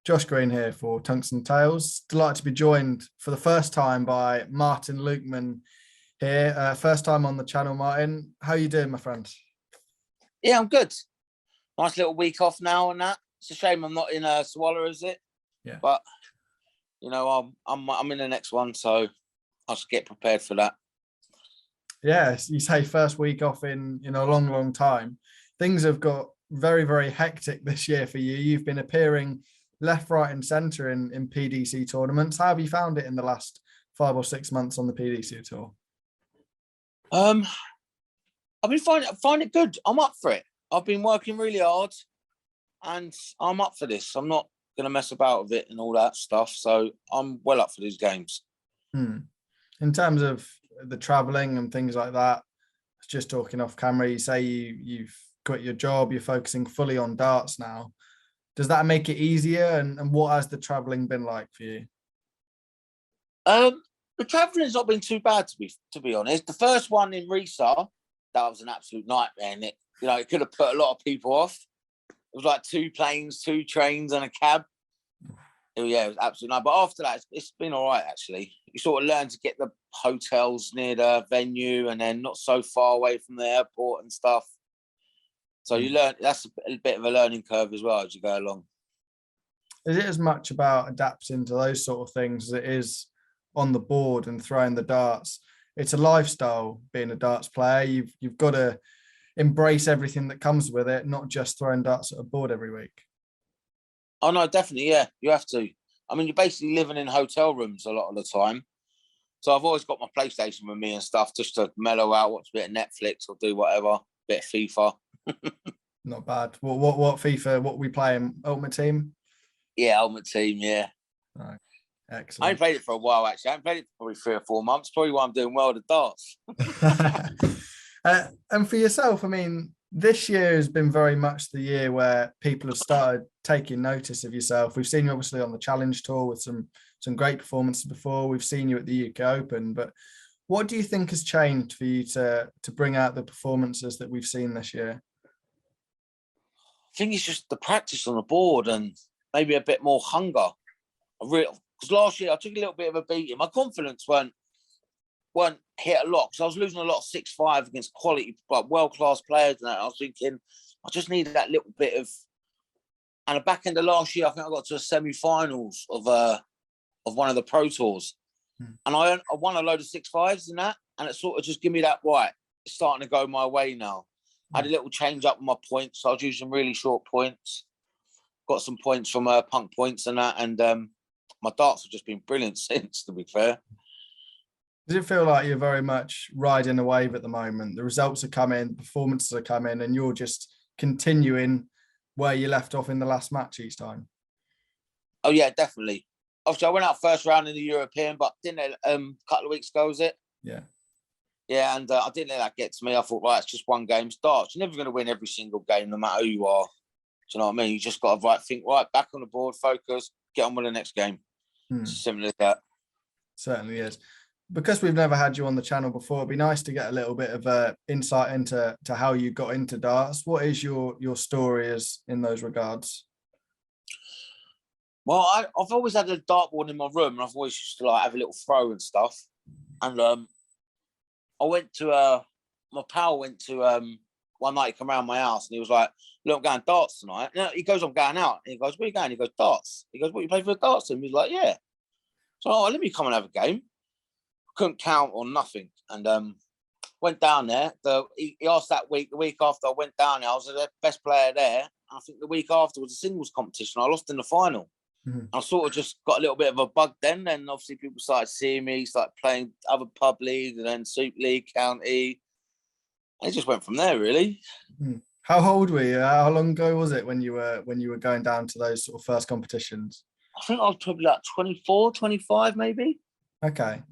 Josh Green here for Tungsten Tales. Delighted to be joined for the first time by Martin Lukeman here. First time on the channel, Martin. How are you doing, my friend? Yeah, I'm good. Nice little week off now and that. It's a shame I'm not in Swallow, is it? Yeah. But you know, I'm in the next one, so I'll just get prepared for that. Yeah, you say first week off in a long time. Things have got very, very hectic this year for you. You've been appearing left, right, and centre in PDC tournaments. How have you found it in the last 5 or 6 months on the PDC tour? I've been find it good. I'm up for it. I've been working really hard, and I'm up for this. I'm not going to mess about with it and all that stuff. So I'm well up for these games. In terms of the travelling and things like that, just talking off camera, you say you've quit your job, you're focusing fully on darts now. Does that make it easier? And what has the travelling been like for you? The travelling's not been too bad, to be honest. The first one in Risa, that was an absolute nightmare, and it could have put a lot of people off. It was like 2 planes, 2 trains, and a cab. Yeah, it was absolutely nice. But after that, it's been all right, actually. You sort of learn to get the hotels near the venue and then not so far away from the airport and stuff. So you learn, that's a bit of a learning curve as well as you go along. Is it as much about adapting to those sort of things as it is on the board and throwing the darts? It's a lifestyle being a darts player. You've got to embrace everything that comes with it, not just throwing darts at a board every week. Oh no, definitely, yeah. You have to. I mean, you're basically living in hotel rooms a lot of the time. So I've always got my PlayStation with me and stuff just to mellow out, watch a bit of Netflix or do whatever, bit of FIFA. Not bad. What FIFA? What we playing? Ultimate Team? Yeah, Ultimate Team. Yeah. Right. Excellent. I ain't played it for a while actually. I haven't played it for probably 3 or 4 months. Probably why I'm doing well at darts. And for yourself, I mean, this year has been very much the year where people have started taking notice of yourself. We've seen you obviously on the Challenge Tour with some great performances before. We've seen you at the UK Open, but what do you think has changed for you to bring out the performances that we've seen this year? I think it's just the practice on the board and maybe a bit more hunger. Because last year I took a little bit of a beating. My confidence weren't hit a lot because I was losing a lot of 6-5 against quality, like world-class players. And I was thinking, I just needed that little bit of. And the back end of last year, I think I got to the semi-finals of one of the Pro Tours, and I won a load of 6-5s in that, and it sort of just gave me that right. It's starting to go my way now. I had a little change up with my points. So I was using really short points. Got some points from punk points and that, and my darts have just been brilliant since, to be fair. Does it feel like you're very much riding a wave at the moment? The results are coming, performances are coming, and you're just continuing where you left off in the last match each time? Oh, yeah, definitely. Obviously, I went out first round in the European, but didn't a couple of weeks ago, was it? Yeah. Yeah, and I didn't let that get to me. I thought, right, it's just one game. Darts, you're never going to win every single game, no matter who you are. Do you know what I mean? You just got to think, right, back on the board, focus, get on with the next game. It's similar to that. Certainly is. Because we've never had you on the channel before, it'd be nice to get a little bit of insight into how you got into darts. What is your story as in those regards? Well, I've always had a dartboard in my room, and I've always used to have a little throw and stuff. And I went to my pal went to one night. He came around my house and he was like, "Look, I'm going darts tonight." No, he goes, "I'm going out." And he goes, "Where are you going?" He goes, "Darts." He goes, "What, you play for the darts team?" He's like, "Yeah." So let me come and have a game. Couldn't count on nothing, and went down there. He asked that week. The week after I went down there, I was the best player there. I think the week after was a singles competition. I lost in the final. I sort of just got a little bit of a bug then. Then obviously people started seeing me, started playing other pub leagues and then Super League, County. And it just went from there, really. How old were you? How long ago was it when you were going down to those sort of first competitions? I think I was probably like 24, 25 maybe. Okay.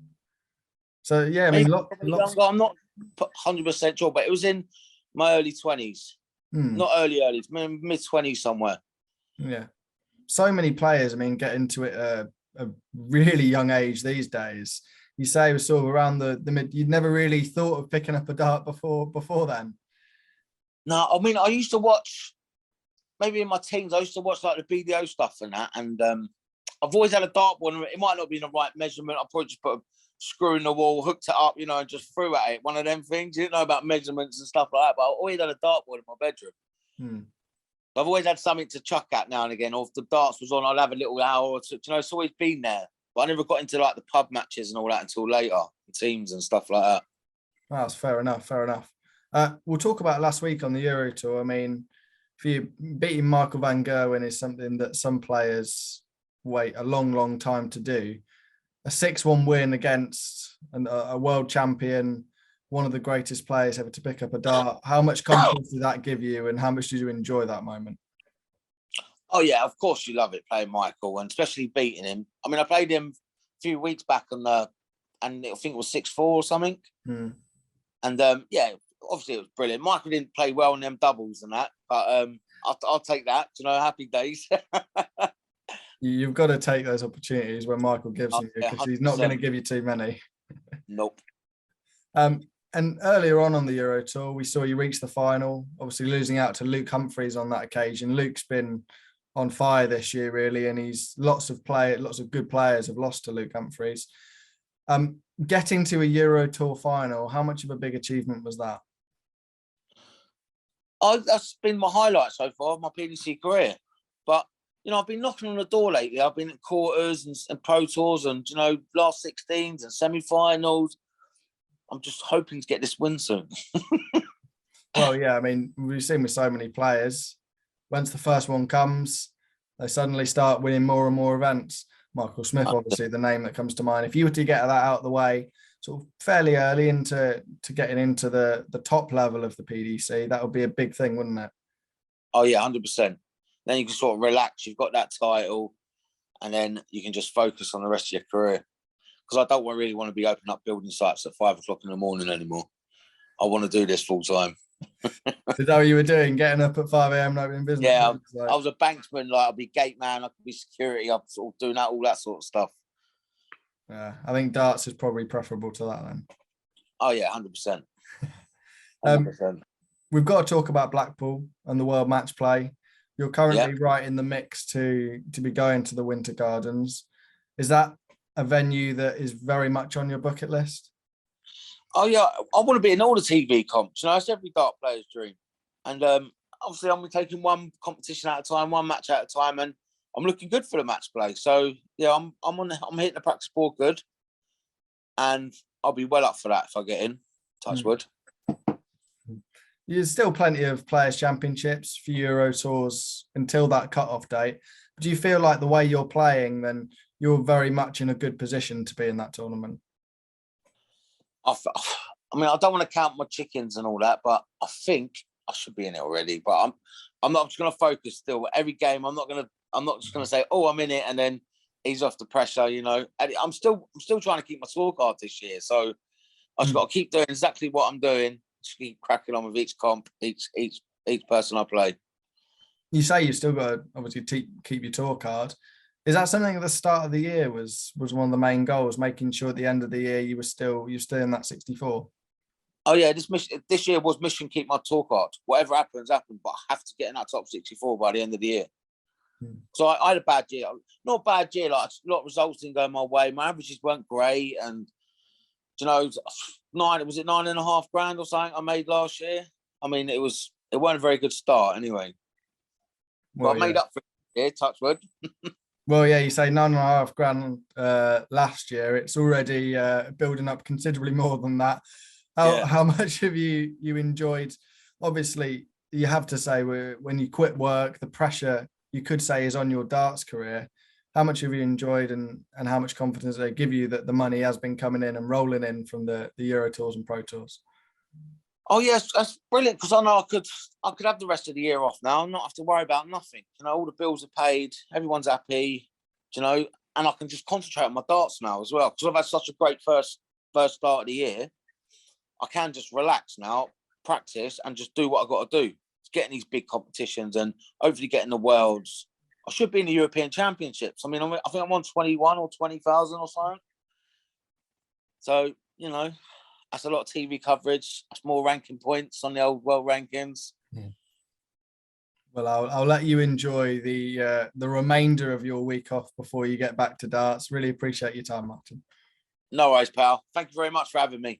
So yeah, I mean, lots. I'm not 100% sure, but it was in my early 20s. Not early, mid 20s somewhere. Yeah. So many players, I mean, get into it at a really young age these days. You say it was sort of around the mid. You'd never really thought of picking up a dart before then. No, I mean, I used to watch maybe in my teens, I used to watch like the BDO stuff and that. And I've always had a dartboard. It might not be in the right measurement. I probably just put a screw in the wall, hooked it up, and just threw at it. One of them things. You didn't know about measurements and stuff like that, but I always had a dartboard in my bedroom. I've always had something to chuck at now and again. Or if the darts was on, I'd have a little hour or two. It's always been there. But I never got into like the pub matches and all that until later, teams and stuff like that. Oh, that's fair enough. Fair enough. We'll talk about last week on the Euro Tour. I mean, for you, beating Michael van Gerwen is something that some players wait a long, long time to do. A 6-1 win against a world champion, one of the greatest players ever to pick up a dart. How much confidence did that give you, and how much did you enjoy that moment? Oh yeah, of course you love it playing Michael, and especially beating him. I mean, I played him a few weeks back and I think it was 6-4 or something. And yeah, obviously it was brilliant. Michael didn't play well in them doubles and that, but I'll take that. Happy days. You've got to take those opportunities when Michael gives them you, because he's not going to give you too many. Nope. And earlier on the Euro Tour, we saw you reach the final, obviously losing out to Luke Humphreys on that occasion. Luke's been on fire this year, really, and lots of good players have lost to Luke Humphreys. Getting to a Euro Tour final, how much of a big achievement was that? That's been my highlight so far of my PDC career. But I've been knocking on the door lately. I've been at quarters and pro tours and last 16s and semi-finals. I'm just hoping to get this win soon. Well, yeah, I mean, we've seen with so many players, once the first one comes, they suddenly start winning more and more events. Michael Smith, obviously, the name that comes to mind. If you were to get that out of the way, sort of fairly early into getting into the top level of the PDC, that would be a big thing, wouldn't it? Oh yeah, 100%. Then you can sort of relax. You've got that title, and then you can just focus on the rest of your career. Because I don't really want to be opening up building sites at 5 o'clock in the morning anymore. I want to do this full time. Is that what you were doing? Getting up at 5 a.m. and opening business? Yeah, I was a banksman. Like, I'd be gate man. I could be security. I'm sort of doing all that sort of stuff. Yeah, I think darts is probably preferable to that then. Oh yeah, 100%. 100%. We've got to talk about Blackpool and the World Matchplay. You're currently right in the mix to be going to the Winter Gardens. Is that a venue that is very much on your bucket list? Oh yeah, I want to be in all the TV comps. It's every dart player's dream. And obviously I'm taking one competition at a time, one match at a time, and I'm looking good for the match play. So yeah, I'm hitting the practice board good, and I'll be well up for that if I get in. Touch wood. There's still plenty of Players' Championships for Euro Tours until that cut-off date. Do you feel like the way you're playing, then you're very much in a good position to be in that tournament? I mean, I don't want to count my chickens and all that, but I think I should be in it already. But I'm not just going to focus still. Every game, I'm not just going to say, oh, I'm in it, and then ease off the pressure. I'm still trying to keep my scorecard this year, so I just got to keep doing exactly what I'm doing. Just keep cracking on with each comp, each person I play. You say you've still got to obviously keep your tour card. Is that something at the start of the year was one of the main goals, making sure at the end of the year you're still in that 64? Oh yeah, this year was mission keep my tour card. Whatever happens, but I have to get in that top 64 by the end of the year. So I had a bad year. Not a bad year, like a lot of results didn't go my way. My averages weren't great, and it was $9.5 grand or something I made last year. I mean, it weren't a very good start anyway. But I made up for it here, touch wood. Well, yeah, you say $9.5 grand last year. It's already building up considerably more than that. How much have you enjoyed? Obviously, you have to say when you quit work, the pressure you could say is on your darts career. How much have you enjoyed, and how much confidence do they give you that the money has been coming in and rolling in from the Euro Tours and Pro Tours? Oh yes, that's brilliant, because I know I could have the rest of the year off now and not have to worry about nothing. All the bills are paid, everyone's happy, and I can just concentrate on my darts now as well, because I've had such a great first start of the year. I can just relax now, practice, and just do what I've got to do. It's getting these big competitions and hopefully getting the Worlds. I should be in the European Championships. I mean, I think I'm on 21 or 20,000 or something. So, that's a lot of TV coverage. That's more ranking points on the old world rankings. Yeah. Well, I'll let you enjoy the remainder of your week off before you get back to darts. Really appreciate your time, Martin. No worries, pal. Thank you very much for having me.